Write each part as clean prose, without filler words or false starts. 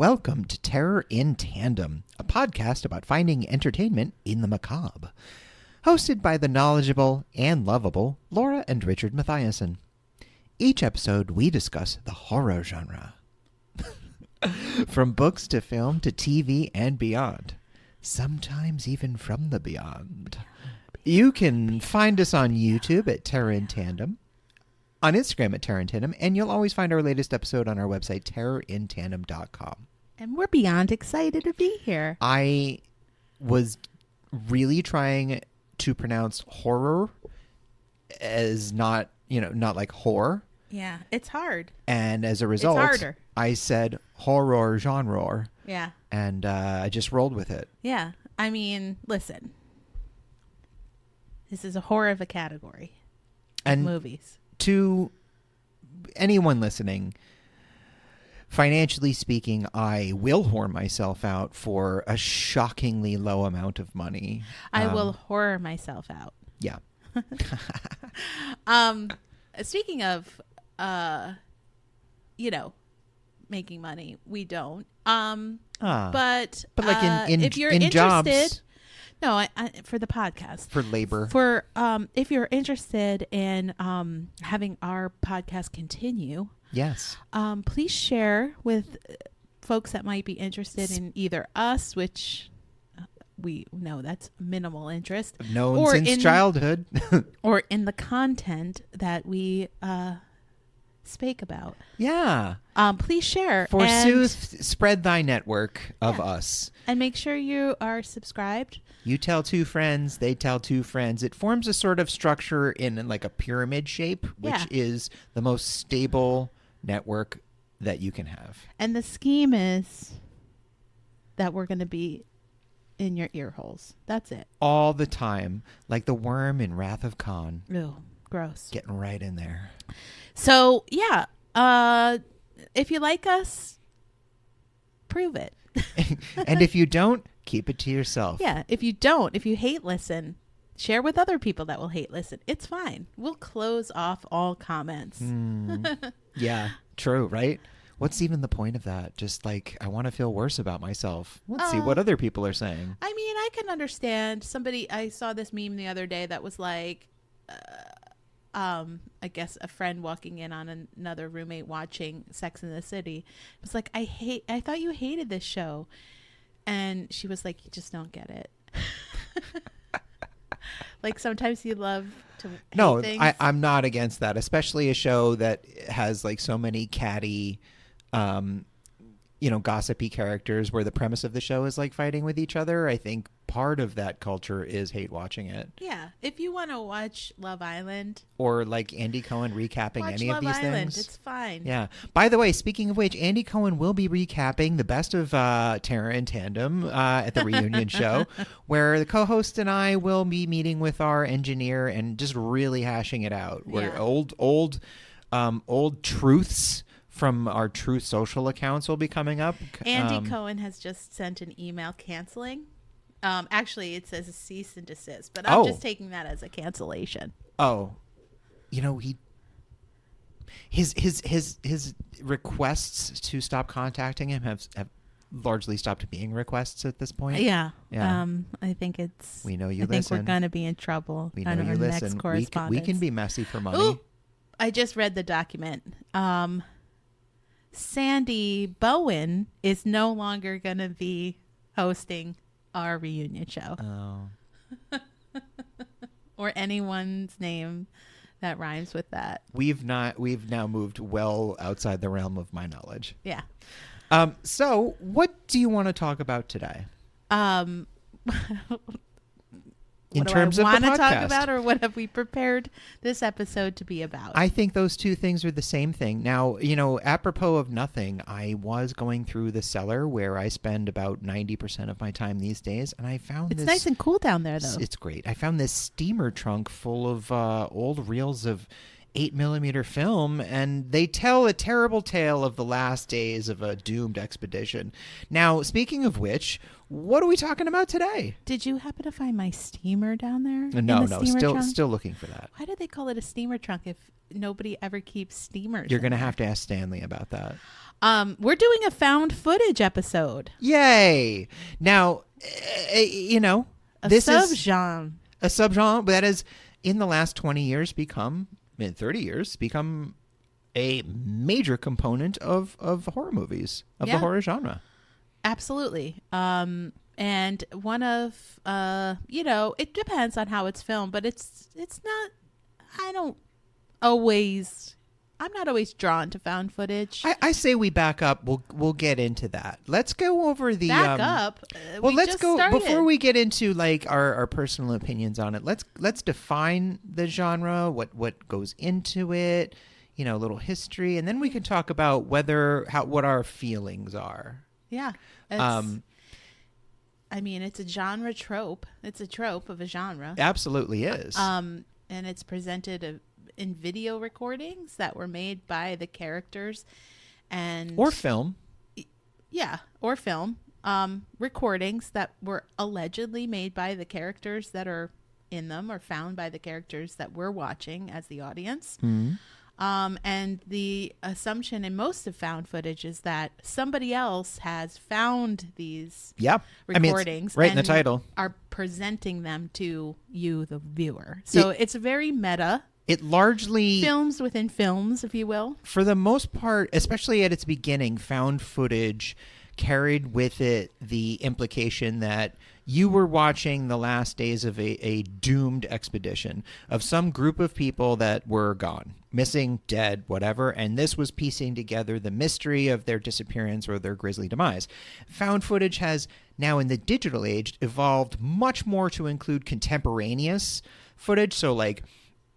Welcome to Terror in Tandem, a podcast about finding entertainment in the macabre. Hosted by the knowledgeable and lovable Laura and Richard Mathiasen. Each episode, we discuss the horror genre. From books to film to TV and beyond. Sometimes even from the beyond. You can find us on YouTube at Terror in Tandem, on Instagram at Terror in Tandem, and you'll always find our latest episode on our website, terrorintandem.com. And we're beyond excited to be here. I was really trying to pronounce horror as not like horror. Yeah, it's hard. And as a result, it's harder. I said horror genre. Yeah. And I just rolled with it. Yeah. I mean, listen. This is a horror of a category of movies. To anyone listening, financially speaking, I will whore myself out for a shockingly low amount of money. I will horror myself out. Yeah. Speaking of, making money, we don't. But like if you're interested, jobs, no, I for the podcast, for labor, for if you're interested in having our podcast continue, yes, please share with folks that might be interested in either us, which we know that's minimal interest, known since childhood, or in the content that we spake about. Yeah. Please share. Forsooth, spread thy network of us. And make sure you are subscribed. You tell two friends, they tell two friends. It forms a sort of structure in like a pyramid shape, which is the most stable network that you can have. And the scheme is that we're going to be in your ear holes. That's it. All the time. Like the worm in Wrath of Khan. Ew, gross. Getting right in there. So, yeah. If you like us, prove it. And if you don't, keep it to yourself. Yeah. If you hate listen, share with other people that will hate listen. It's fine. We'll close off all comments. Yeah, true, right? What's even the point of that? Just like, I want to feel worse about myself. Let's see what other people are saying. I mean, I can understand. I saw this meme the other day that was like, I guess a friend walking in on another roommate watching Sex and the City. It was like, I thought you hated this show. And she was like, you just don't get it. Like sometimes you love to hate things. I'm not against that, especially a show that has like so many catty, gossipy characters where the premise of the show is like fighting with each other. I think part of that culture is hate watching it. Yeah. If you want to watch Love Island. Or like Andy Cohen recapping any of these things. It's fine. Yeah. By the way, speaking of which, Andy Cohen will be recapping the best of Terror in Tandem at the reunion show, where the co-host and I will be meeting with our engineer and just really hashing it out. Where old truths from our Truth Social accounts will be coming up. Andy Cohen has just sent an email canceling. Actually, it says a cease and desist, but I'm just taking that as a cancellation. Oh, his requests to stop contacting him have largely stopped being requests at this point. Yeah. I think we know you I think listen. we're going to be in trouble. We know you listen. Next correspondence. We can be messy for money. Ooh, I just read the document. Sandy Bowen is no longer going to be hosting our reunion show. Oh. Or anyone's name that rhymes with that. We've now moved well outside the realm of my knowledge. Yeah. So what do you want to talk about today? In terms of the podcast, want to talk about, or what have we prepared this episode to be about? I think those two things are the same thing. Now, apropos of nothing, I was going through the cellar where I spend about 90% of my time these days, and I found it's nice and cool down there, though. It's great. I found this steamer trunk full of old reels of 8mm film, and they tell a terrible tale of the last days of a doomed expedition. Now, speaking of which, what are we talking about today? Did you happen to find my steamer down there? No, still looking for that. Why do they call it a steamer trunk if nobody ever keeps steamers? You're going to have to ask Stanley about that. We're doing a found footage episode. Yay! Now, this subgenre. is a subgenre that has, in the last 20 years, in 30 years, become a major component of horror movies, of the horror genre. Absolutely. And one of, it depends on how it's filmed, but it's not, I'm not always drawn to found footage. I say we back up. We'll get into that. Let's go over the back up. Let's go started. Before we get into like our personal opinions on it. Let's define the genre. What goes into it? A little history, and then we can talk about what our feelings are. Yeah. It's a genre trope. It's a trope of a genre. Absolutely is. And it's presented in video recordings that were made by the characters or film. Yeah, or film. Recordings that were allegedly made by the characters that are in them or found by the characters that we're watching as the audience. Mm-hmm. And the assumption in most of found footage is that somebody else has found these recordings, right in the title, are presenting them to you, the viewer. So it's very meta. It largely films within films, if you will. For the most part, especially at its beginning, found footage carried with it the implication that you were watching the last days of a doomed expedition of some group of people that were gone, missing, dead, whatever, and this was piecing together the mystery of their disappearance or their grisly demise. Found footage has now, in the digital age, evolved much more to include contemporaneous footage, so like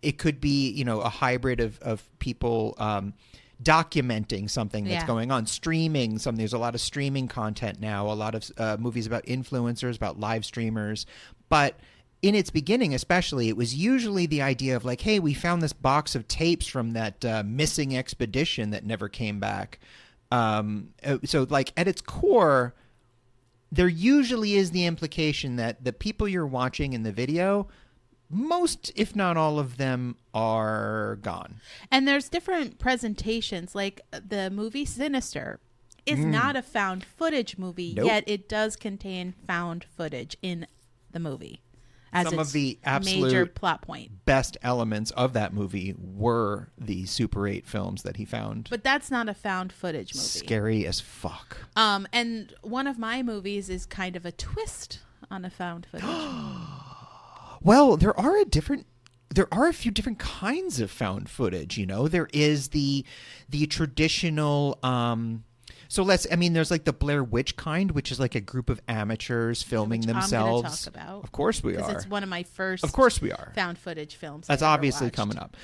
it could be, a hybrid of people documenting something that's going on, streaming something. There's a lot of streaming content now, a lot of movies about influencers, about live streamers. But in its beginning, especially, it was usually the idea of like, hey, we found this box of tapes from that missing expedition that never came back. So like at its core, there usually is the implication that the people you're watching in the video, most, if not all of them, are gone. And there's different presentations. Like the movie Sinister is not a found footage movie, yet it does contain found footage in the movie. As some of the absolute major plot point. Best elements of that movie were the Super 8 films that he found. But that's not a found footage movie. Scary as fuck. And one of my movies is kind of a twist on a found footage movie. Well, there are a few different kinds of found footage. There is the traditional. There's like the Blair Witch kind, which is like a group of amateurs filming themselves. I'm going to talk about. Of course we are. It's one of my first. Of course we are. Found footage films. That's obviously coming up.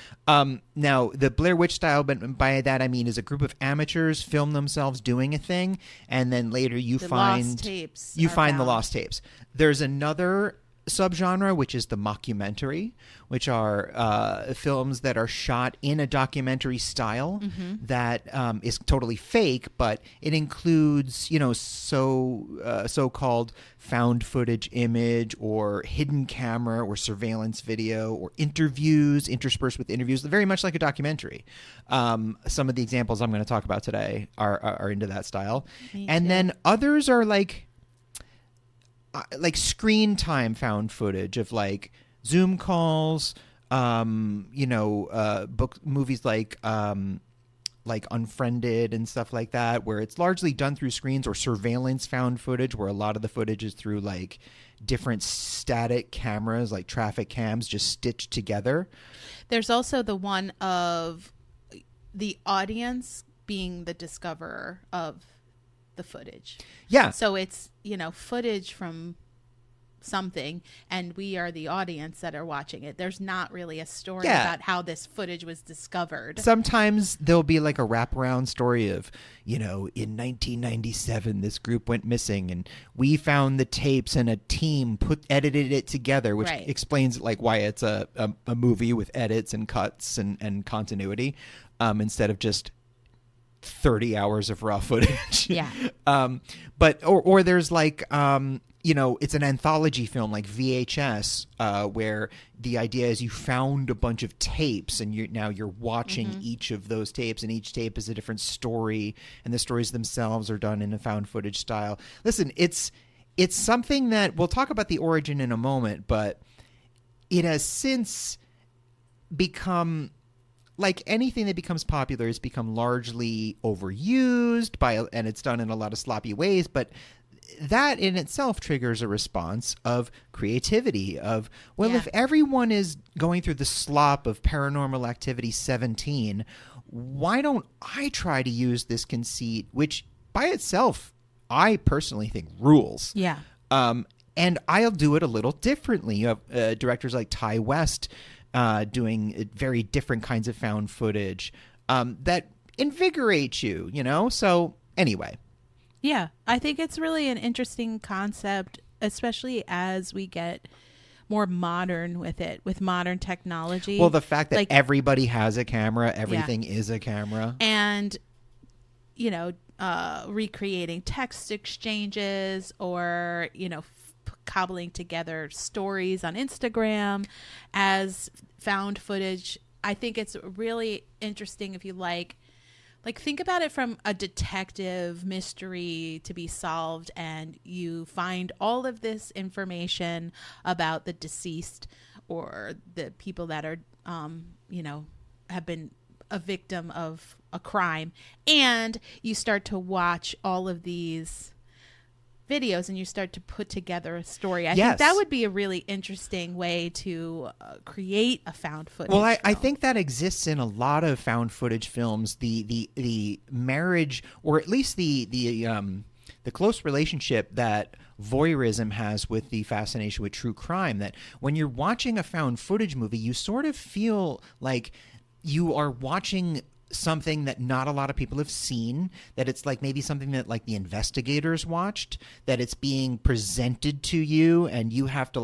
Now the Blair Witch style, but by that I mean is a group of amateurs film themselves doing a thing, and then later you find lost tapes. The lost tapes. There's another subgenre, which is the mockumentary, which are films that are shot in a documentary style that is totally fake, but it includes, so-called found footage image or hidden camera or surveillance video or interviews interspersed with interviews, very much like a documentary. Some of the examples I'm going to talk about today are into that style. And then others are like screen time found footage of like Zoom calls, movies like Unfriended and stuff like that, where it's largely done through screens, or surveillance found footage, where a lot of the footage is through like different static cameras, like traffic cams, just stitched together. There's also the one of the audience being the discoverer of the footage. Yeah. So it's, footage from something, and we are the audience that are watching it. There's not really a story Yeah. about how this footage was discovered. Sometimes there'll be like a wraparound story of, in 1997, this group went missing and we found the tapes and a team edited it together, which Right. explains like why it's a movie with edits and cuts and continuity, instead of just 30 hours of raw footage. Yeah. But there's like, it's an anthology film like VHS, where the idea is you found a bunch of tapes and you're watching each of those tapes, and each tape is a different story, and the stories themselves are done in a found footage style. Listen, it's something that we'll talk about the origin in a moment, but it has since become, like anything that becomes popular, has become largely overused and it's done in a lot of sloppy ways, but that in itself triggers a response of creativity of, if everyone is going through the slop of Paranormal Activity 17, why don't I try to use this conceit, which by itself I personally think rules. Yeah. And I'll do it a little differently. You have directors like Ty West doing very different kinds of found footage that invigorate you, So anyway. Yeah, I think it's really an interesting concept, especially as we get more modern with it, with modern technology. Well, the fact that everybody has a camera, everything is a camera. And, recreating text exchanges or, cobbling together stories on Instagram as found footage. I think it's really interesting if you like think about it from a detective mystery to be solved, and you find all of this information about the deceased or the people that are, have been a victim of a crime, and you start to watch all of these videos and you start to put together a story. I think that would be a really interesting way to create a found footage film. I think that exists in a lot of found footage films. The marriage, or at least the close relationship that voyeurism has with the fascination with true crime, that when you're watching a found footage movie, you sort of feel like you are watching something that not a lot of people have seen, that it's like maybe something that like the investigators watched, that it's being presented to you and you have to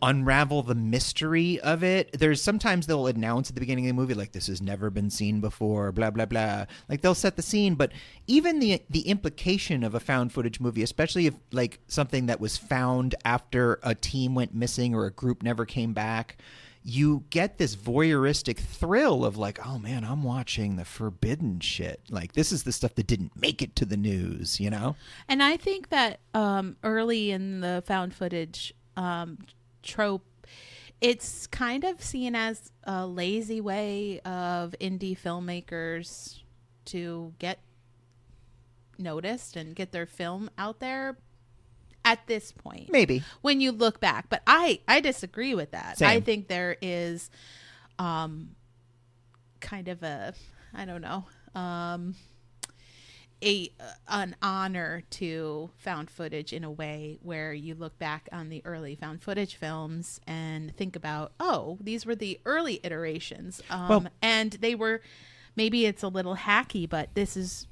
unravel the mystery of it. There's sometimes they'll announce at the beginning of the movie, like, this has never been seen before, blah, blah, blah. Like, they'll set the scene, but even the implication of a found footage movie, especially if like something that was found after a team went missing or a group never came back, you get this voyeuristic thrill of like, oh man, I'm watching the forbidden shit. Like, this is the stuff that didn't make it to the news, And I think that early in the found footage trope, it's kind of seen as a lazy way of indie filmmakers to get noticed and get their film out there. At this point, maybe when you look back, but I disagree with that. Same. I think there is kind of a, I don't know, an honor to found footage in a way where you look back on the early found footage films and think about, oh, these were the early iterations, and they were, maybe it's a little hacky, but this is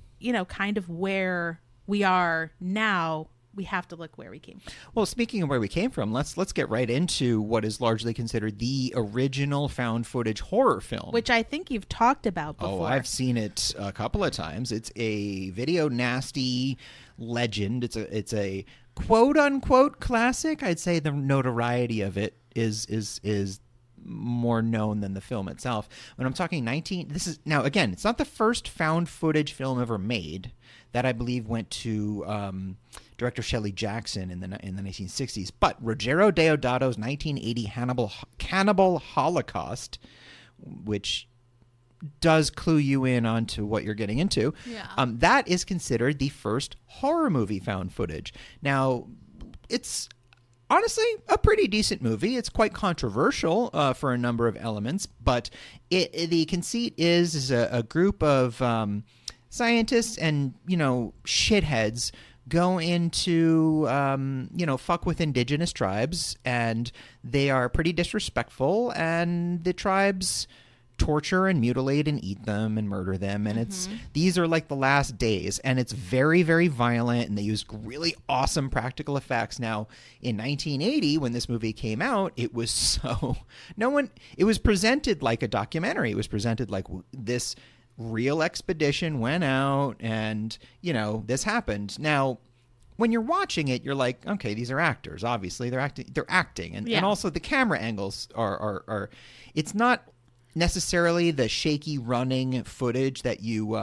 kind of where we are now. We have to look where we came from. Well, speaking of where we came from, let's get right into what is largely considered the original found footage horror film, which I think you've talked about before. Oh, I've seen it a couple of times. It's a video nasty legend. It's a quote unquote classic. I'd say the notoriety of it is more known than the film itself. When I'm talking this is now, again, it's not the first found footage film ever made. That, I believe, went to director Shelley Jackson in the 1960s. But Ruggero Deodato's 1980 Cannibal Holocaust, which does clue you in onto what you're getting into, that is considered the first horror movie found footage. Now, it's honestly a pretty decent movie. It's quite controversial for a number of elements, but the conceit is a group of scientists and shitheads go into, fuck with indigenous tribes, and they are pretty disrespectful, and the tribes torture and mutilate and eat them and murder them, and these are like the last days, and it's very, very violent, and they use really awesome practical effects. Now, in 1980, when this movie came out, it was it was presented like a documentary. It was presented like this real expedition went out, and this happened. Now, when you're watching it, you're like, okay, these are actors. Obviously, they're acting, and also the camera angles are it's not necessarily the shaky running footage that you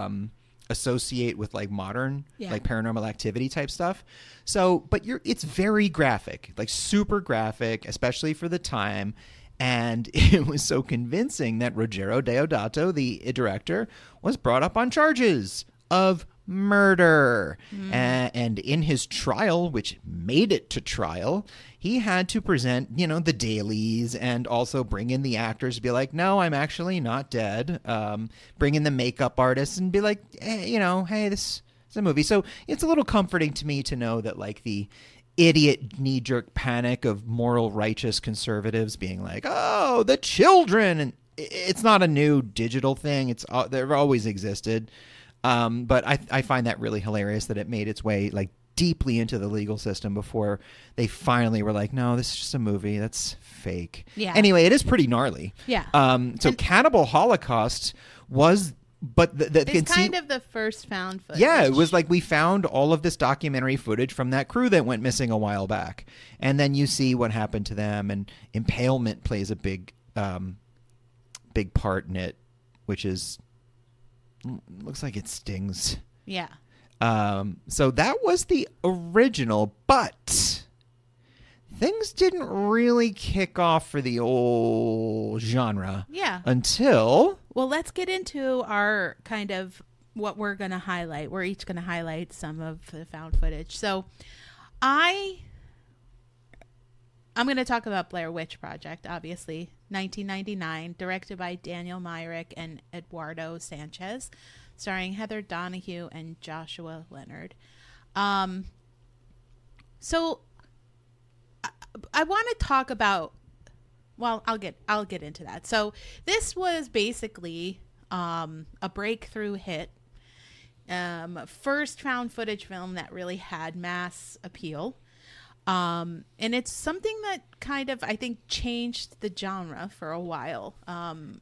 associate with like modern like Paranormal Activity type stuff. So, but it's very graphic, like super graphic, especially for the time. And it was so convincing that Ruggero Deodato, the director, was brought up on charges of murder. And in his trial, which made it to trial, he had to present, the dailies and also bring in the actors to be like, no, I'm actually not dead. Bring in the makeup artists and be like, hey, this is a movie. So it's a little comforting to me to know that like the idiot knee-jerk panic of moral righteous conservatives being like, oh, the children. And it's not a new digital thing. They've always existed. But I find that really hilarious that it made its way like deeply into the legal system before they finally were like, no, this is just a movie. That's fake. Yeah. Anyway, it is pretty gnarly. Yeah. Cannibal Holocaust was, but it's kind of the first found footage. Yeah, it was like we found all of this documentary footage from that crew that went missing a while back. And then you see what happened to them, and impalement plays a big part in it, which is, looks like it stings. Yeah. So that was the original, but things didn't really kick off for the old genre. Yeah. Until... Well, let's get into our kind of what we're going to highlight. We're each going to highlight some of the found footage. So I'm going to talk about Blair Witch Project, obviously. 1999, directed by Daniel Myrick and Eduardo Sanchez, starring Heather Donahue and Joshua Leonard. So I want to talk about, well, I'll get into that. So this was basically a breakthrough hit, first found footage film that really had mass appeal. And it's something that kind of, I think, changed the genre for a while.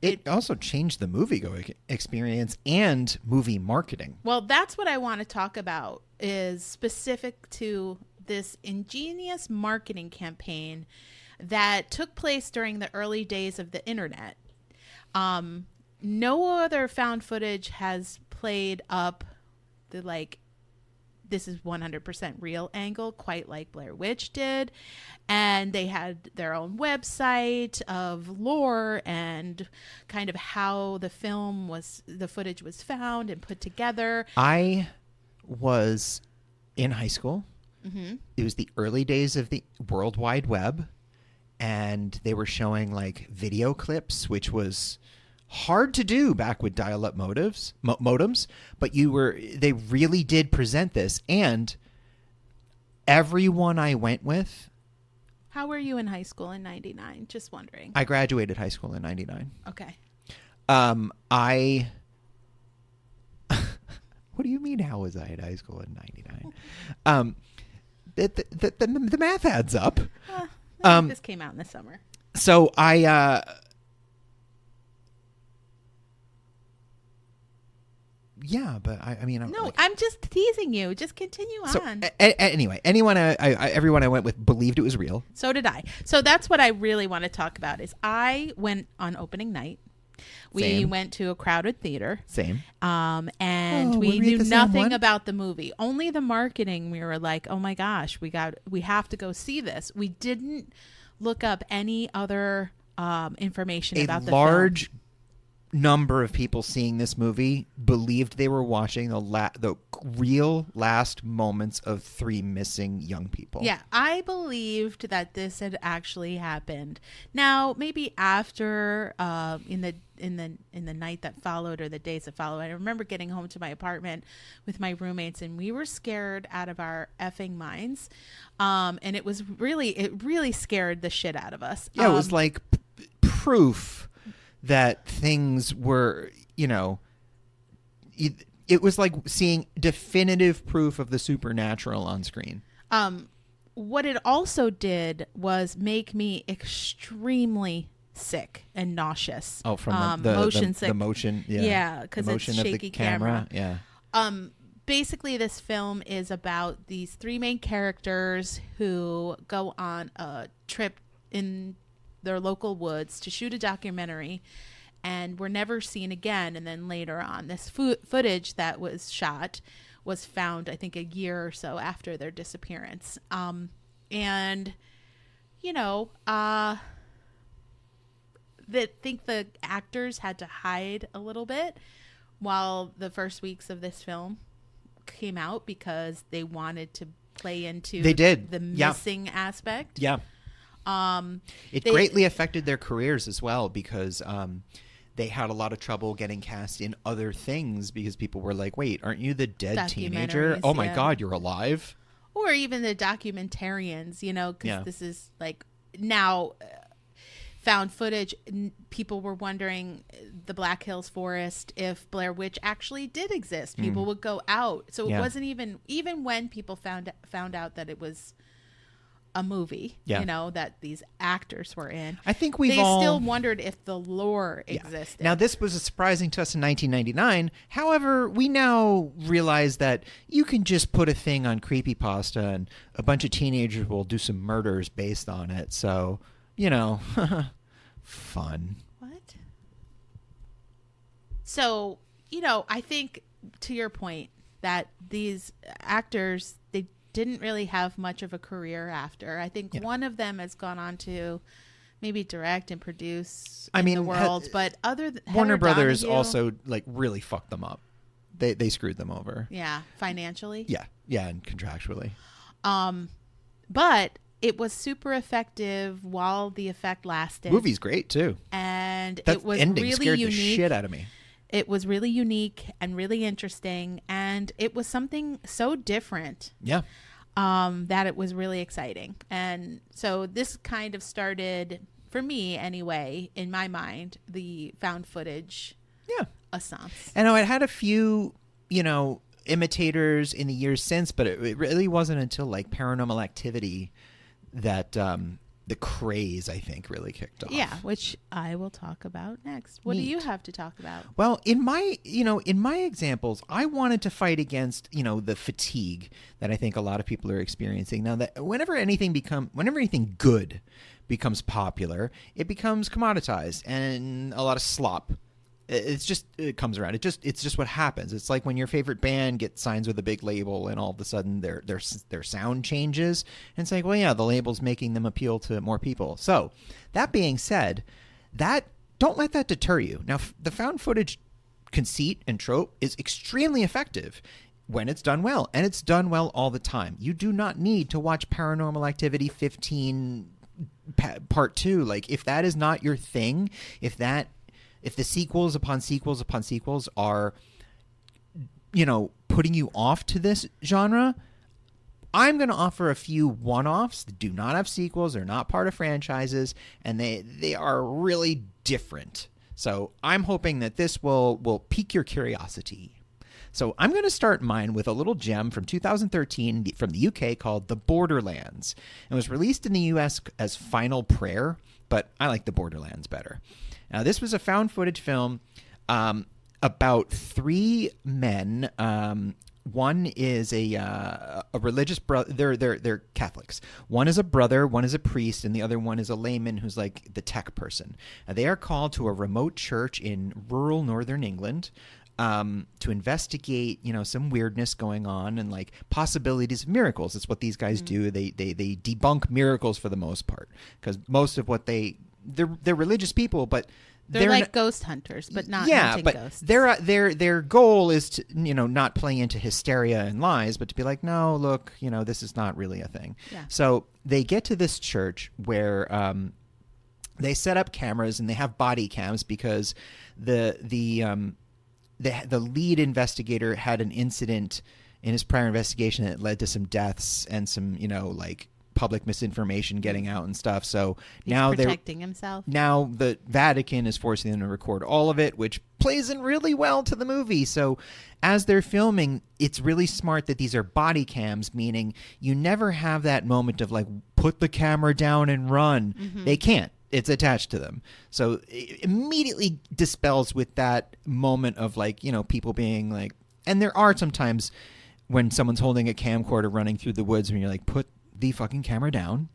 It also changed the movie-going experience and movie marketing. Well, that's what I want to talk about, is specific to this ingenious marketing campaign that took place during the early days of the internet. No other found footage has played up the, like, this is 100% real angle, quite like Blair Witch did. And they had their own website of lore and kind of how the footage was found and put together. I was in high school. Mm-hmm. It was the early days of the World Wide Web, and they were showing like video clips, which was hard to do back with dial-up modems, but they really did present this, and everyone I went with. How were you in high school in 99? Just wondering. I graduated high school in 99. Okay. What do you mean, how was I in high school in 99? The math adds up. This came out in the summer. So yeah, but I mean, I'm just teasing you. Just continue on. Anyway, everyone I went with believed it was real. So did I. So that's what I really want to talk about. Is I went on opening night. We went to a crowded theater. Same. And we knew nothing about the movie. Only the marketing. We were like, oh my gosh, we have to go see this. We didn't look up any other information about the film. number of people seeing this movie believed they were watching the real last moments of 3 missing young people. Yeah, I believed that this had actually happened. Now, maybe after in the night that followed or the days that followed, I remember getting home to my apartment with my roommates, and we were scared out of our effing minds. And it really scared the shit out of us. Yeah, it was like proof that things were, it was like seeing definitive proof of the supernatural on screen. What it also did was make me extremely sick and nauseous. Oh, from motion sick. The motion, yeah. Yeah, because it's shaky of the camera. Yeah. Basically, this film is about these 3 main characters who go on a trip in their local woods to shoot a documentary, and were never seen again. And then later on, this footage that was shot was found, I think, a year or so after their disappearance. And think the actors had to hide a little bit while the first weeks of this film came out, because they wanted to play into the missing aspect. Yeah. It greatly affected their careers as well, because they had a lot of trouble getting cast in other things because people were like, wait, aren't you the dead teenager? Oh my God, you're alive. Or even the documentarians, because this is like now found footage. People were wondering the Black Hills Forest, if Blair Witch actually did exist. People would go out. So it wasn't even when people found out that it was a movie, that these actors were in. I think they still wondered if the lore existed. Now, this was surprising to us in 1999. However, we now realize that you can just put a thing on Creepypasta and a bunch of teenagers will do some murders based on it. So, fun. What? So, I think, to your point, that these actors, they didn't really have much of a career after. I think one of them has gone on to maybe direct and produce the world, but other than Warner Brothers also really fucked them up. They screwed them over. Yeah, financially. Yeah, and contractually. But it was super effective while the effect lasted. Movie's great too, and that it was ending really scared unique. the shit out of me. It was really unique and really interesting, and it was something so different. Yeah. That it was really exciting. And so this kind of started, for me anyway, in my mind, the found footage assance. And it had a few, imitators in the years since, but it really wasn't until Paranormal Activity that the craze, I think, really kicked off. Yeah, which I will talk about next. What do you have to talk about? Well, in my examples, I wanted to fight against, the fatigue that I think a lot of people are experiencing now. That whenever anything good becomes popular, it becomes commoditized and a lot of slop. It comes around. It's just what happens. It's like when your favorite band gets signs with a big label and all of a sudden their sound changes. And it's like, well, yeah, the label's making them appeal to more people. So that being said, don't let that deter you. Now, the found footage conceit and trope is extremely effective when it's done well, and it's done well all the time. You do not need to watch Paranormal Activity 15 Part 2. If that is not your thing, if the sequels upon sequels upon sequels are, putting you off to this genre, I'm going to offer a few one-offs that do not have sequels, they're not part of franchises, and they are really different. So I'm hoping that this will pique your curiosity. So I'm going to start mine with a little gem from 2013 from the UK called The Borderlands. It was released in the US as Final Prayer, but I like The Borderlands better. Now, this was a found footage film about 3 men. One is a religious brother. They're Catholics. One is a brother, one is a priest, and the other one is a layman who's like the tech person. They are called to a remote church in rural northern England to investigate, some weirdness going on and possibilities of miracles. It's what these guys do. They debunk miracles for the most part, because most of what they're religious people, but They're like ghost hunters, but not hunting ghosts. Their goal is to, not play into hysteria and lies, but to be like, no, look, this is not really a thing. Yeah. So they get to this church where they set up cameras and they have body cams because the lead investigator had an incident in his prior investigation that led to some deaths and some, public misinformation getting out and stuff. So now they're protecting himself. Now the Vatican is forcing them to record all of it, which plays in really well to the movie. So as they're filming, it's really smart that these are body cams, meaning you never have that moment of like, put the camera down and run. Mm-hmm. They can't. It's attached to them. So it immediately dispels with that moment of like, people being like, and there are sometimes when someone's holding a camcorder running through the woods when you're like, put the fucking camera down,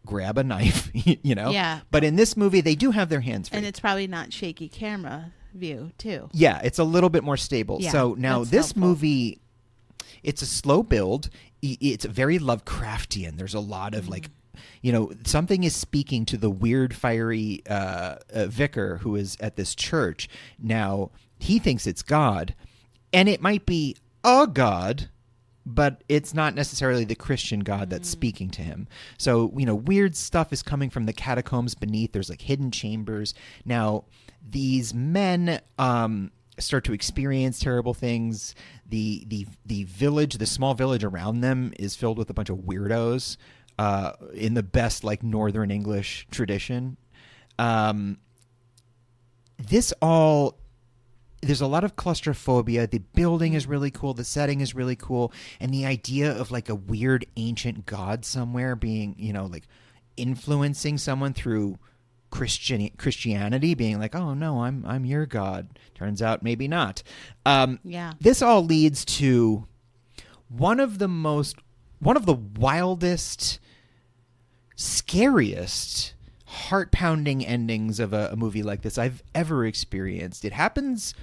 grab a knife, Yeah. But in this movie, they do have their hands free. And it's probably not shaky camera view, too. Yeah, it's a little bit more stable. Yeah, so now this helpful. movie, it's a slow build. It's very Lovecraftian. There's a lot of like, something is speaking to the weird, fiery vicar who is at this church. Now, he thinks it's God, and it might be a God, but it's not necessarily the Christian God that's speaking to him. So, weird stuff is coming from the catacombs beneath. There's like hidden chambers. Now, these men start to experience terrible things. The village, the small village around them is filled with a bunch of weirdos in the best like Northern English tradition. There's a lot of claustrophobia. The building is really cool. The setting is really cool. And the idea of like a weird ancient god somewhere being, like influencing someone through Christianity, being like, oh no, I'm your god. Turns out maybe not. Yeah. This all leads to one of the wildest, scariest, heart-pounding endings of a movie like this I've ever experienced. It happens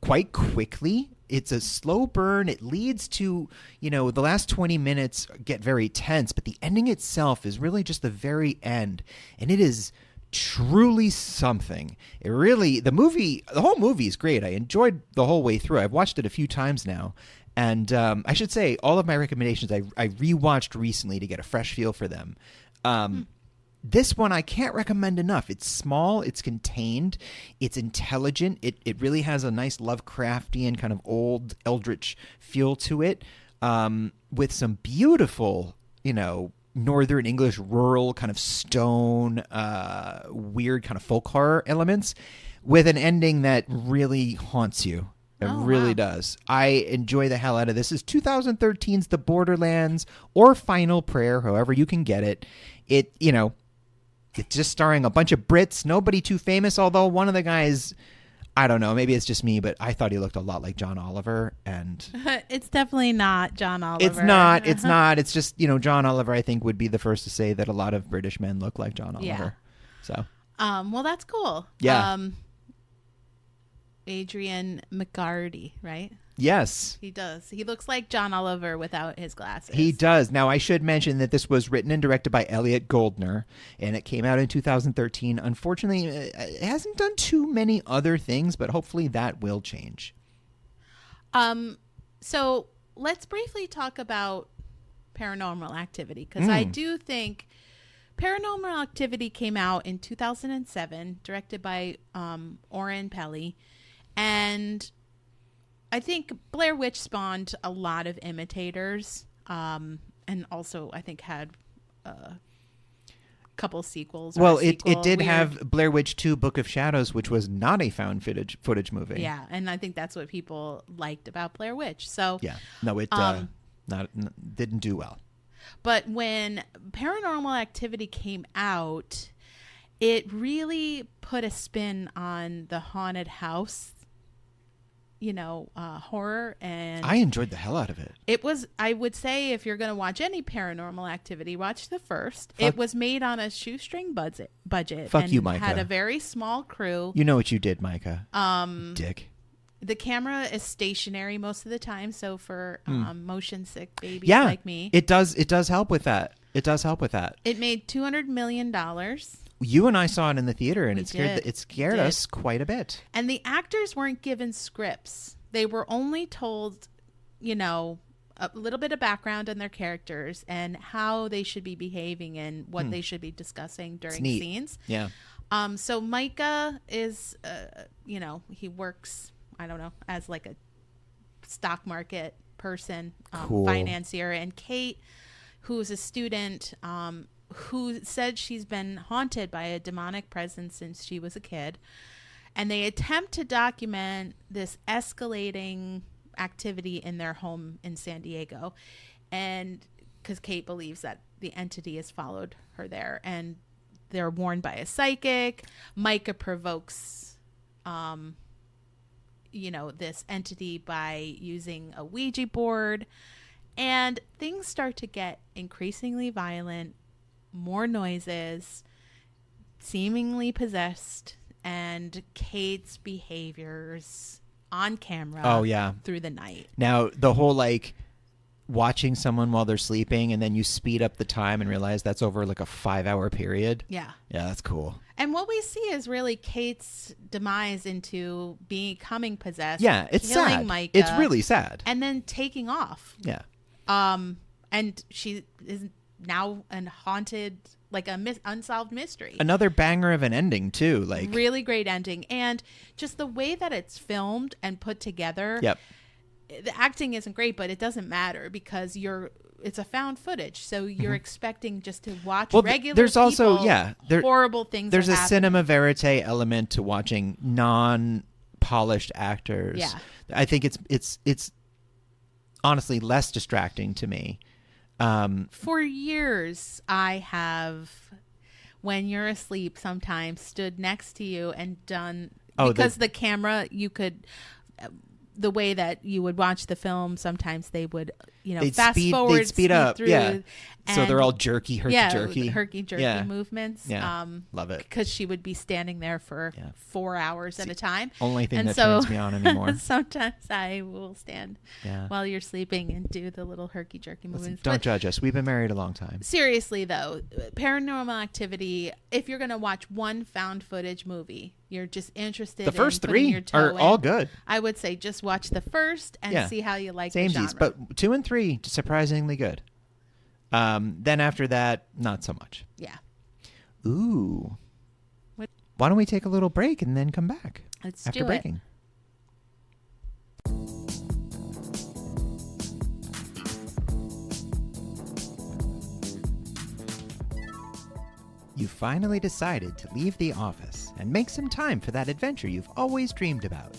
quite quickly. It's a slow burn. It leads to, the last 20 minutes get very tense, but the ending itself is really just the very end. And it is truly something. The whole movie is great. I enjoyed the whole way through. I've watched it a few times now. And I should say all of my recommendations I rewatched recently to get a fresh feel for them. This one I can't recommend enough. It's small, it's contained, it's intelligent. It really has a nice Lovecraftian kind of old eldritch feel to it, with some beautiful, Northern English rural kind of stone, weird kind of folk horror elements, with an ending that really haunts you. It really does. I enjoy the hell out of this. This is 2013's The Borderlands or Final Prayer, however you can get it. It's just starring a bunch of Brits, nobody too famous, although one of the guys, I don't know, maybe it's just me, but I thought he looked a lot like John Oliver. And it's definitely not John Oliver. It's not. It's just, John Oliver, I think, would be the first to say that a lot of British men look like John Oliver. Yeah. So. Well, that's cool. Yeah. Adrian McGarty, right? Yes. He does. He looks like John Oliver without his glasses. He does. Now, I should mention that this was written and directed by Elliot Goldner, and it came out in 2013. Unfortunately, it hasn't done too many other things, but hopefully that will change. So let's briefly talk about Paranormal Activity, because I do think Paranormal Activity came out in 2007, directed by Oren Peli, and I think Blair Witch spawned a lot of imitators, and also I think had a couple sequels. Well, it did have Blair Witch 2 Book of Shadows, which was not a found footage movie. Yeah, and I think that's what people liked about Blair Witch. So yeah, no, it didn't do well. But when Paranormal Activity came out, it really put a spin on the haunted house, horror. And I enjoyed the hell out of it. It was, I would say, if you're going to watch any Paranormal Activity, watch the first. It was made on a shoestring budget. Fuck and you, Micah. Had a very small crew. You know what you did, Micah. Dick. The camera is stationary most of the time, so for motion sick babies like me, it does help with that. It does help with that. It made $200 million. You and I saw it in the theater, and We it scared us quite a bit. And the actors weren't given scripts. They were only told, a little bit of background on their characters and how they should be behaving and what they should be discussing during scenes. Yeah. So Micah is, he works, I don't know, as like a stock market person, Cool. financier. And Kate, who's a student, who said she's been haunted by a demonic presence since she was a kid. And they attempt to document this escalating activity in their home in San Diego. And because Kate believes that the entity has followed her there. And they're warned by a psychic. Micah provokes, this entity by using a Ouija board. And things start to get increasingly violent. More noises, seemingly possessed, and Kate's behaviors on camera. Oh, yeah. Through the night. Now, the whole watching someone while they're sleeping, and then you speed up the time and realize that's over like a 5-hour period. Yeah. Yeah, that's cool. And what we see is really Kate's demise into becoming possessed. Yeah, it's sad. Micah, it's really sad. And then taking off. Yeah. And she is now an haunted, like a unsolved mystery. Another banger of an ending too. Really great ending. And just the way that it's filmed and put together. Yep. The acting isn't great, but it doesn't matter because it's a found footage. So you're expecting just to watch regular there's people, also, horrible things. There's a happening. cinema verite element to watching non-polished actors. Yeah. I think it's honestly less distracting to me. For years, I have, when you're asleep, sometimes stood next to you and done, because the camera, you could, the way that you would watch the film, sometimes they would, fast forward, they'd speed up, through, yeah. So they're all herky jerky movements. Yeah, love it. Because she would be standing there for 4 hours at a time. Only thing that turns me on anymore. Sometimes I will stand while you're sleeping and do the little herky jerky movements. Don't judge us. We've been married a long time. Seriously, though, Paranormal Activity, if you're going to watch one found footage movie, you're just interested the first in putting 3 your toe are in, all good. I would say just watch the first and see how you like the genre. But 2 and 3, surprisingly good. Then after that, not so much. Yeah. Ooh. Why don't we take a little break and then come back? Let's after do breaking. You finally decided to leave the office and make some time for that adventure you've always dreamed about.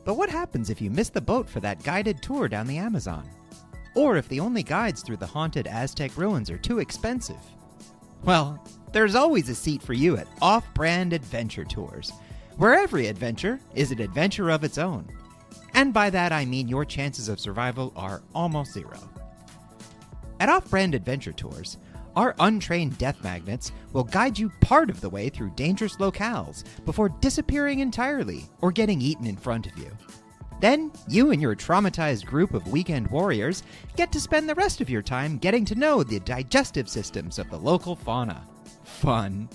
But what happens if you miss the boat for that guided tour down the Amazon? Or if the only guides through the haunted Aztec ruins are too expensive? Well, there's always a seat for you at Off-Brand Adventure Tours, where every adventure is an adventure of its own. And by that I mean your chances of survival are almost zero. At Off-Brand Adventure Tours, our untrained death magnets will guide you part of the way through dangerous locales before disappearing entirely or getting eaten in front of you. Then, you and your traumatized group of weekend warriors get to spend the rest of your time getting to know the digestive systems of the local fauna. Fun.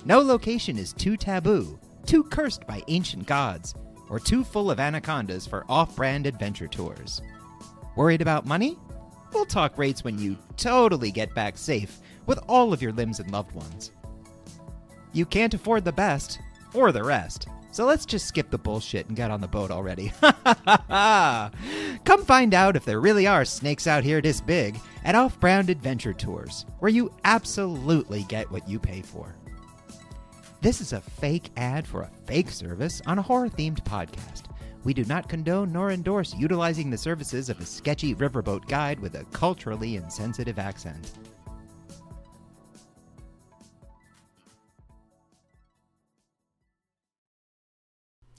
No location is too taboo, too cursed by ancient gods, or too full of anacondas for off-brand adventure tours. Worried about money? We'll talk rates when you totally get back safe with all of your limbs and loved ones. You can't afford the best, or the rest. So let's just skip the bullshit and get on the boat already. Come find out if there really are snakes out here this big at Off-Brand Adventure Tours, where you absolutely get what you pay for. This is a fake ad for a fake service on a horror-themed podcast. We do not condone nor endorse utilizing the services of a sketchy riverboat guide with a culturally insensitive accent.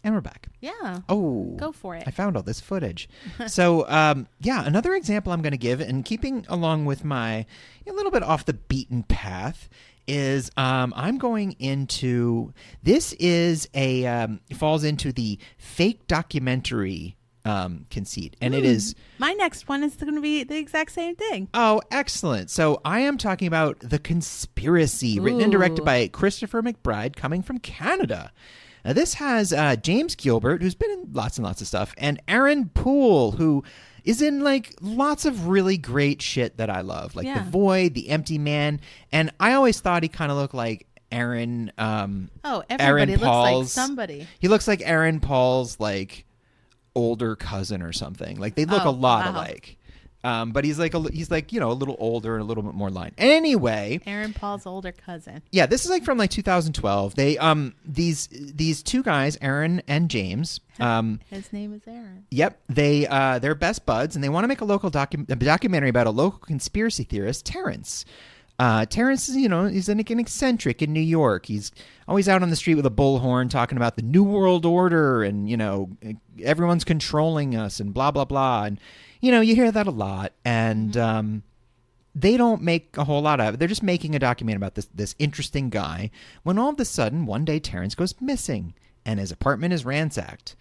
And we're back. Yeah. Oh. Go for it. I found all this footage. So, another example I'm going to give, and keeping along with my a little bit off the beaten path, is I'm going into, this is falls into the fake documentary conceit, and it is. My next one is going to be the exact same thing. Oh, excellent! So I am talking about The Conspiracy, written and directed by Christopher McBride, coming from Canada. Now, this has James Gilbert, who's been in lots and lots of stuff, and Aaron Poole, who is in like lots of really great shit that I love, like The Void, The Empty Man, and I always thought he kind of looked like Aaron. Everybody Aaron looks Paul's, like somebody. He looks like Aaron Paul's like older cousin or something. Like they look a lot alike. But he's like a little older and a little bit more line. Anyway, Aaron Paul's older cousin. Yeah, this is like from like 2012. They these two guys, Aaron and James. His name is Aaron. Yep, they're best buds, and they want to make a local documentary about a local conspiracy theorist, Terrence. Terrence is, he's an eccentric in New York. He's always out on the street with a bullhorn talking about the New World Order and, everyone's controlling us and blah, blah, blah. And, you hear that a lot. And they don't make a whole lot of it. They're just making a documentary about this interesting guy when all of a sudden one day Terrence goes missing and his apartment is ransacked.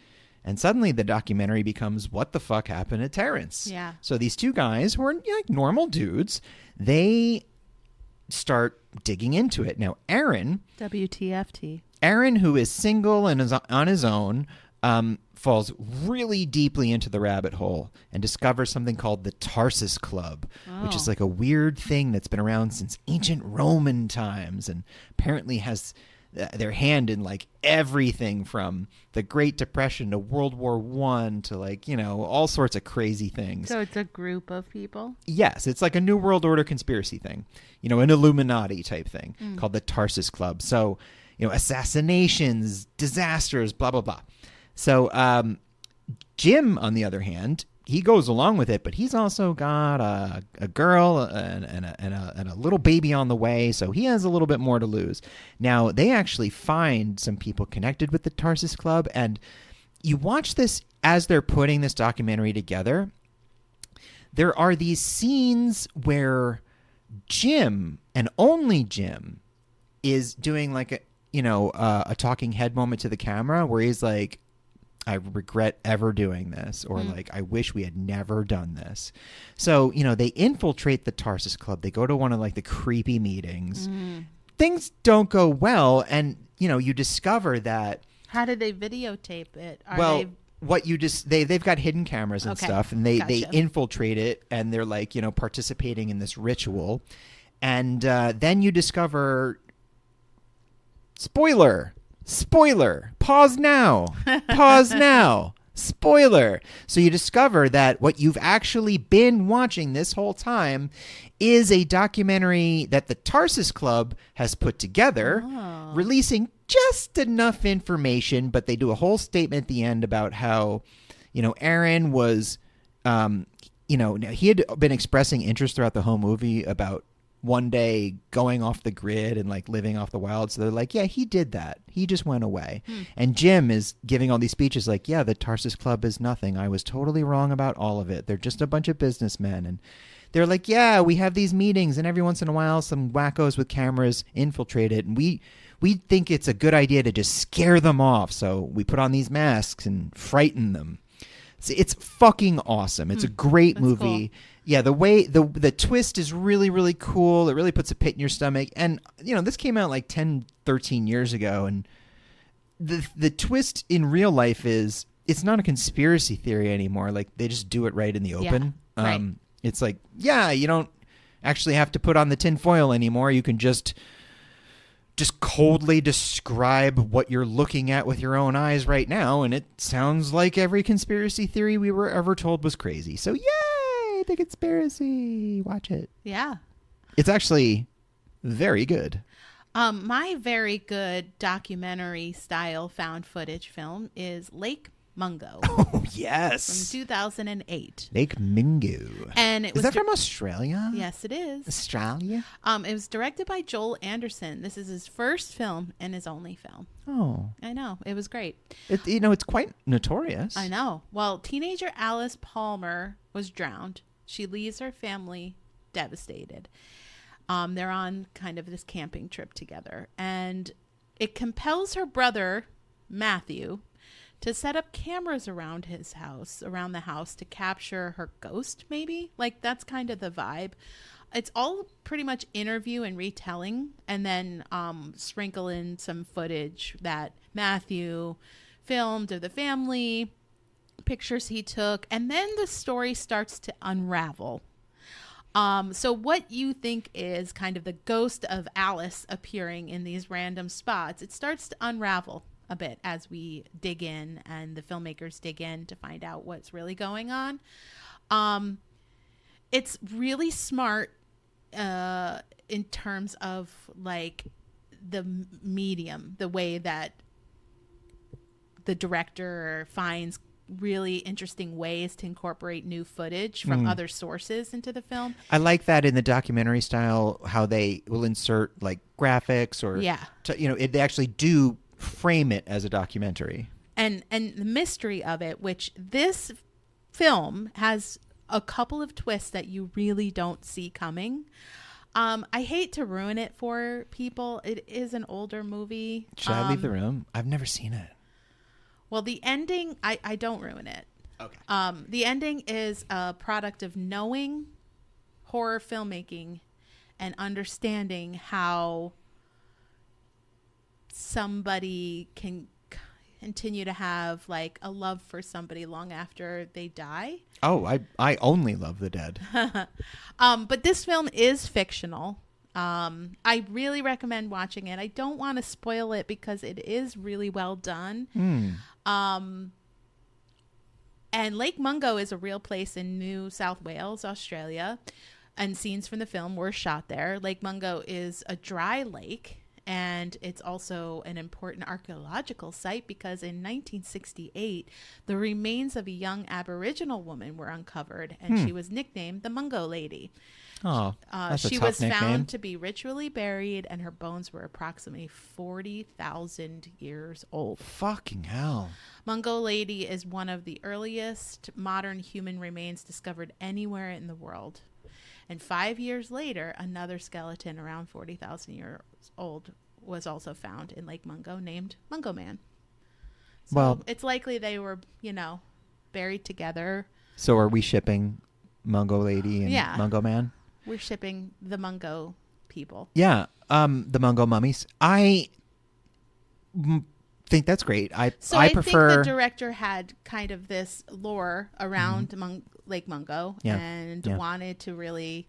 And suddenly the documentary becomes what the fuck happened to Terrence. Yeah. So these two guys who are like normal dudes, they start digging into it. Now, Aaron, WTFT. Aaron, who is single and is on his own, falls really deeply into the rabbit hole and discovers something called the Tarsus Club, which is like a weird thing that's been around since ancient Roman times and apparently has their hand in like everything from the Great Depression to World War I to like, all sorts of crazy things. So it's a group of people? Yes, it's like a New World Order conspiracy thing, an Illuminati type thing called the Tarsus Club. So, assassinations, disasters, blah, blah, blah. So Jim, on the other hand, he goes along with it, but he's also got a girl and a little baby on the way, so he has a little bit more to lose. Now, they actually find some people connected with the Tarsus Club, and you watch this as they're putting this documentary together. There are these scenes where Jim, and only Jim, is doing like a talking head moment to the camera where he's like, I regret ever doing this, or like, I wish we had never done this. So, they infiltrate the Tarsus Club. They go to one of like the creepy meetings. Things don't go well. And, you discover that. How did they videotape it? They've got hidden cameras and stuff, and they infiltrate it, and they're like, participating in this ritual. And then you discover, spoiler, pause now, spoiler. So you discover that what you've actually been watching this whole time is a documentary that the Tarsus Club has put together, releasing just enough information, but they do a whole statement at the end about how, Aaron was, he had been expressing interest throughout the whole movie about one day going off the grid and like living off the wild. So they're like, yeah, he did that. He just went away. And Jim is giving all these speeches like, yeah, the Tarsus Club is nothing. I was totally wrong about all of it. They're just a bunch of businessmen. And they're like, yeah, we have these meetings and every once in a while some wackos with cameras infiltrate it. And we think it's a good idea to just scare them off. So we put on these masks and frighten them. It's fucking awesome. It's a great movie. Cool. Yeah, the way the twist is really, really cool. It really puts a pit in your stomach. And, this came out like 10, 13 years ago. And the twist in real life is it's not a conspiracy theory anymore. Like, they just do it right in the open. Yeah, right. It's like, yeah, you don't actually have to put on the tin foil anymore. You can just coldly describe what you're looking at with your own eyes right now. And it sounds like every conspiracy theory we were ever told was crazy. So, yay, the conspiracy. Watch it. Yeah. It's actually very good. My very good documentary style found footage film is Lake Mungo. Oh, yes. From 2008. Lake Mungo. And it is that from Australia? Yes, it is. Australia? It was directed by Joel Anderson. This is his first film and his only film. Oh. I know. It was great. It's quite notorious. I know. Well, teenager Alice Palmer was drowned. She leaves her family devastated. They're on kind of this camping trip together. And it compels her brother, Matthew, to set up cameras around the house to capture her ghost, maybe. Like, that's kind of the vibe. It's all pretty much interview and retelling, and then sprinkle in some footage that Matthew filmed of the family, pictures he took, and then the story starts to unravel. So what you think is kind of the ghost of Alice appearing in these random spots, it starts to unravel a bit as we dig in and the filmmakers dig in to find out what's really going on. It's really smart in terms of like the medium, the way that the director finds really interesting ways to incorporate new footage from other sources into the film. I like that in the documentary style, how they will insert like graphics or, they actually do frame it as a documentary. And the mystery of it, which this film has a couple of twists that you really don't see coming. I hate to ruin it for people. It is an older movie. Should I leave the room? I've never seen it. Well, the ending, I don't ruin it. Okay. The ending is a product of knowing horror filmmaking and understanding how somebody can continue to have like a love for somebody long after they die. Oh, I only love the dead. But this film is fictional. I really recommend watching it. I don't want to spoil it because it is really well done. And Lake Mungo is a real place in New South Wales, Australia, and scenes from the film were shot there. Lake Mungo is a dry lake, and it's also an important archaeological site because in 1968, the remains of a young Aboriginal woman were uncovered, and she was nicknamed the Mungo Lady. Oh, that's she a tough was nickname. found to be ritually buried, and her bones were approximately 40,000 years old. Fucking hell. Mungo Lady is one of the earliest modern human remains discovered anywhere in the world. And 5 years later, another skeleton around 40,000 years old was also found in Lake Mungo named Mungo Man. So well, it's likely they were, buried together. So are we shipping Mungo Lady and Mungo Man? We're shipping the Mungo people. Yeah, the Mungo mummies. I think that's great. I prefer. Think the director had kind of this lore around Lake Mungo and wanted to really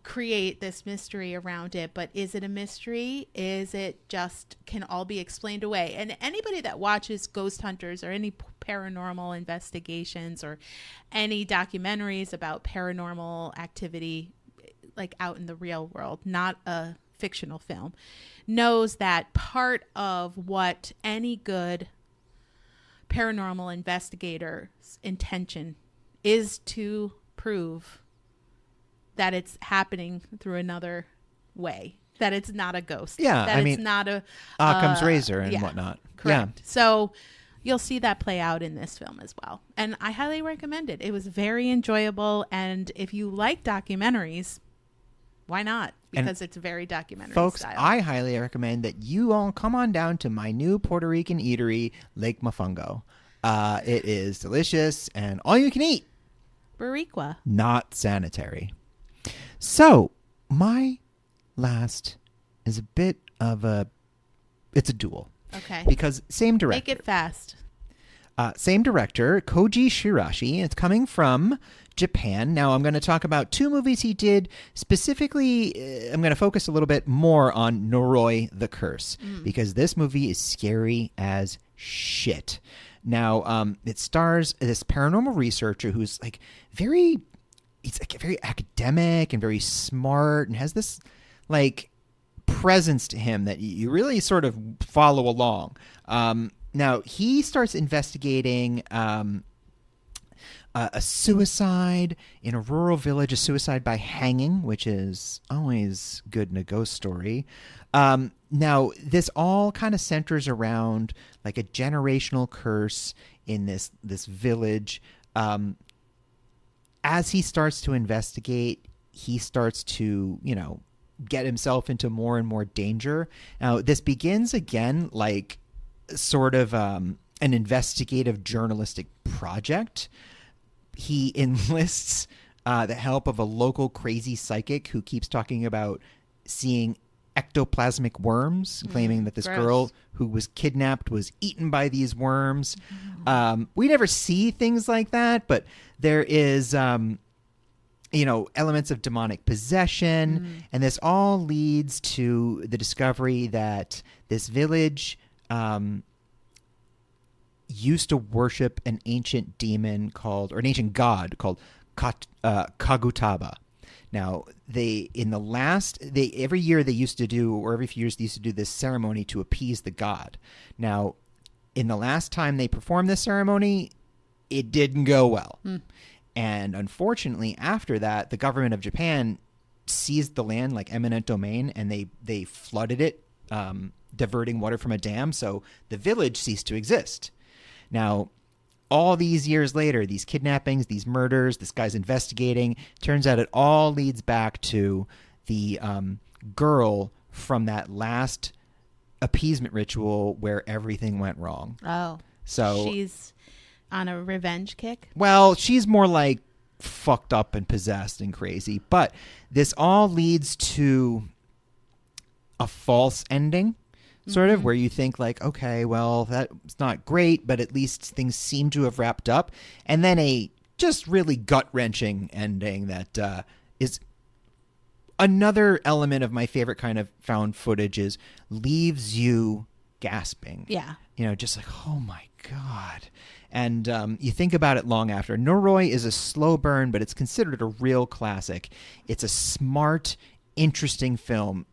create this mystery around it. But is it a mystery? Is it just can all be explained away? And anybody that watches Ghost Hunters or any paranormal investigations or any documentaries about paranormal activity, like out in the real world, not a fictional film, knows that part of what any good paranormal investigator's intention is to prove that it's happening through another way, that it's not a ghost. Yeah, that it's not a Occam's razor and whatnot. Correct. Yeah. So you'll see that play out in this film as well. And I highly recommend it. It was very enjoyable. And if you like documentaries, why not? Because it's very documentary folks, style. I highly recommend that you all come on down to my new Puerto Rican eatery, Lake Mofongo. It is delicious and all you can eat. Boricua. Not sanitary. So, my last is a bit of it's a duel. Okay. Because same director. Make it fast. Same director, Koji Shirashi. It's coming from Japan. Now, I'm going to talk about two movies he did. Specifically, I'm going to focus a little bit more on Noroi the Curse, because this movie is scary as shit. Now, it stars this paranormal researcher who's like he's like very academic and very smart and has this like presence to him that you really sort of follow along. Now, he starts investigating a suicide in a rural village, a suicide by hanging, which is always good in a ghost story. Now, this all kind of centers around like a generational curse in this village. As he starts to investigate, he starts to, get himself into more and more danger. Now, this begins again like sort of an investigative journalistic project. He enlists the help of a local crazy psychic who keeps talking about seeing ectoplasmic worms, claiming that this gross. girl who was kidnapped was eaten by these worms. We never see things like that, but there is, elements of demonic possession. And this all leads to the discovery that this village used to worship an ancient demon an ancient god called Kagutaba. Now, every year they used to do, or every few years they used to do this ceremony to appease the god. Now, in the last time they performed this ceremony, it didn't go well. And unfortunately, after that, the government of Japan seized the land like eminent domain, and they flooded it, diverting water from a dam, so the village ceased to exist. Now, all these years later, these kidnappings, these murders, this guy's investigating. Turns out it all leads back to the girl from that last appeasement ritual where everything went wrong. Oh. So she's on a revenge kick? Well, she's more like fucked up and possessed and crazy. But this all leads to a false ending. Sort of, where you think like, okay, well, that's not great, but at least things seem to have wrapped up. And then a just really gut-wrenching ending that is another element of my favorite kind of found footage is leaves you gasping. Yeah. Just like, oh my God. And you think about it long after. Noroi is a slow burn, but it's considered a real classic. It's a smart, interesting film.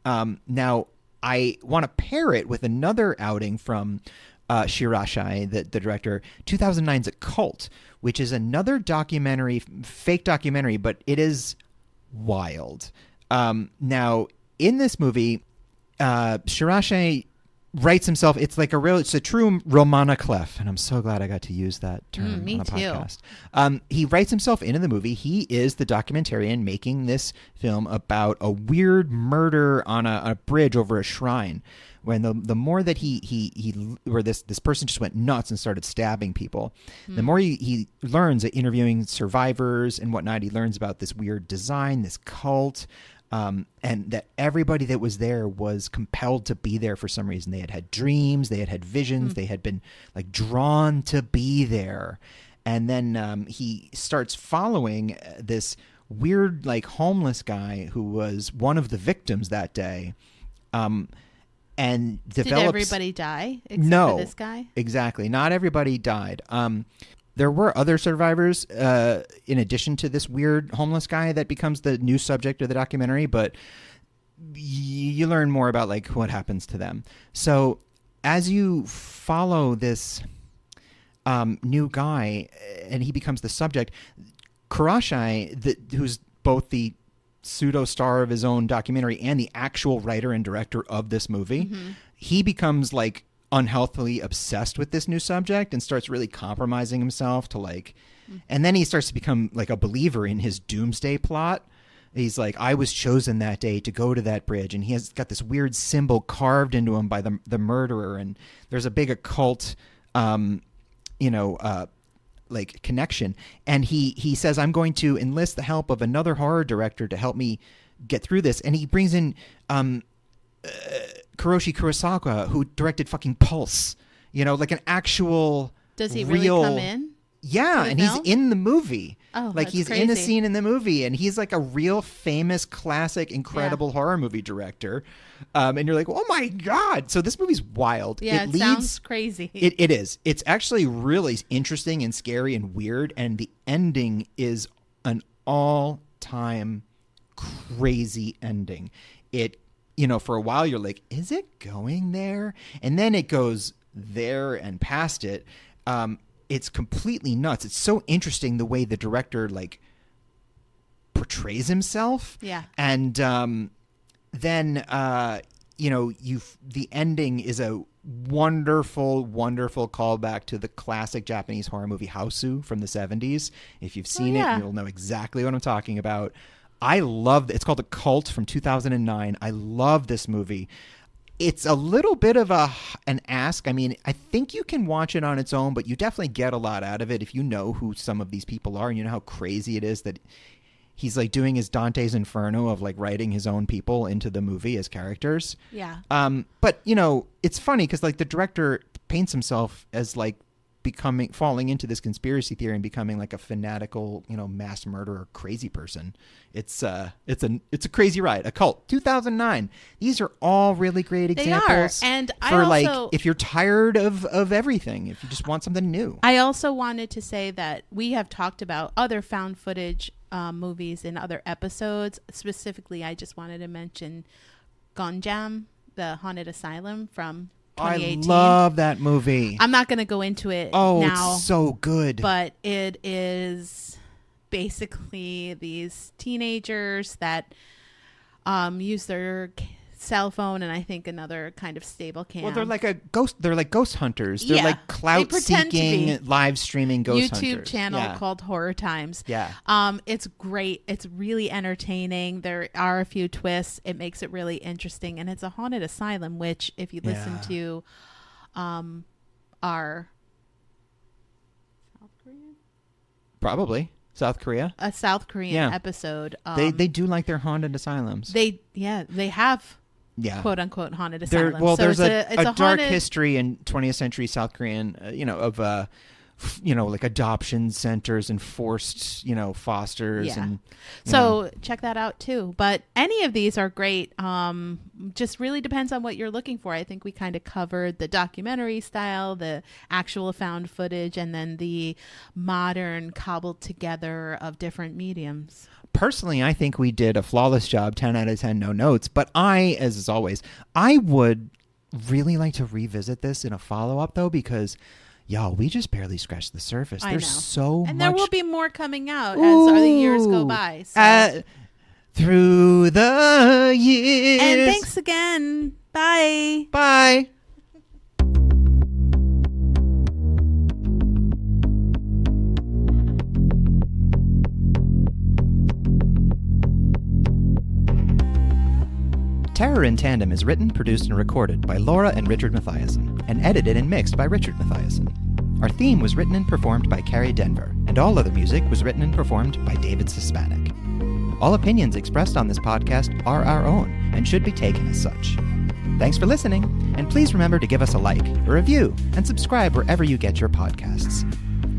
Now, I want to pair it with another outing from Shirashai, the director. 2009's A Cult, which is another documentary, fake documentary, but it is wild. Now, in this movie, Shirashai writes himself. It's a true Romana Clef, and I'm so glad I got to use that term on a podcast. He writes himself into the movie. He is the documentarian making this film about a weird murder on a bridge over a shrine. When the more that this person just went nuts and started stabbing people, the more he learns at interviewing survivors and whatnot. He learns about this weird design, this cult. And that everybody that was there was compelled to be there for some reason. They had dreams, they had visions, they had been like drawn to be there. And then he starts following this weird like homeless guy who was one of the victims that day. And develops... Did everybody die except for this guy? Exactly. Not everybody died. There were other survivors in addition to this weird homeless guy that becomes the new subject of the documentary, but you learn more about like what happens to them. So as you follow this new guy and he becomes the subject, Kurashai, who's both the pseudo star of his own documentary and the actual writer and director of this movie, he becomes like unhealthily obsessed with this new subject and starts really compromising himself to like, and then he starts to become like a believer in his doomsday plot. He's like, I was chosen that day to go to that bridge, and he has got this weird symbol carved into him by the murderer, and there's a big occult like connection. And he says, I'm going to enlist the help of another horror director to help me get through this. And he brings in Kuroshi Kurosawa, who directed fucking Pulse, like an actual Does he real... really come in? Yeah, and he's in the movie. Oh, like that's he's crazy. in a scene in the movie, and he's like a real famous, classic, incredible horror movie director. And you're like, oh my God. So this movie's wild. Yeah, it sounds crazy. It is. It's actually really interesting and scary and weird, and the ending is an all-time crazy ending. It, for a while you're like, is it going there? And then it goes there and past it. It's completely nuts. It's so interesting the way the director like portrays himself. Yeah. And then the ending is a wonderful, wonderful callback to the classic Japanese horror movie Hausu from the 70s. If you've seen it, you'll know exactly what I'm talking about. I love it. It's called A Cult from 2009. I love this movie. It's a little bit of an ask. I mean, I think you can watch it on its own, but you definitely get a lot out of it if you know who some of these people are and you know how crazy it is that he's like doing his Dante's Inferno of like writing his own people into the movie as characters. Yeah. But you know, it's funny because like the director paints himself as like falling into this conspiracy theory and becoming like a fanatical, you know, mass murderer, crazy person. It's a crazy ride. A Cult, 2009. These are all really great examples. They are. And for like if you're tired of everything, if you just want something new. I also wanted to say that we have talked about other found footage movies in other episodes. Specifically, I just wanted to mention Gonjam, the haunted asylum from 2018. I love that movie. I'm not going to go into it now. It's so good. But it is basically these teenagers that use their cell phone and I think another kind of stable cam. Well, they're like ghost hunters. They're like clout seeking, live streaming ghost hunters. YouTube channel called Horror Times. Yeah. It's great. It's really entertaining. There are a few twists. It makes it really interesting. And it's a haunted asylum, which if you listen to our South Korean? Probably. South Korea? A South Korean episode. They do like their haunted asylums. They have quote unquote haunted asylums. There's a dark history in 20th century South Korean, of like adoption centers and forced, fosters. Yeah. And so check that out too. But any of these are great. Just really depends on what you're looking for. I think we kind of covered the documentary style, the actual found footage, and then the modern cobbled together of different mediums. Personally, I think we did a flawless job, 10 out of 10, no notes. But as always, I would really like to revisit this in a follow-up, though, because, y'all, we just barely scratched the surface. There's so much. And there will be more coming out as the years go by. So. Through the years. And thanks again. Bye. Bye. Terror in Tandem is written, produced, and recorded by Laura and Richard Mathiasen, and edited and mixed by Richard Mathiasen. Our theme was written and performed by Carrie Denver, and all other music was written and performed by David Sispanik. All opinions expressed on this podcast are our own and should be taken as such. Thanks for listening, and please remember to give us a like, a review, and subscribe wherever you get your podcasts.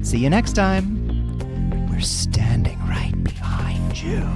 See you next time. We're standing right behind you.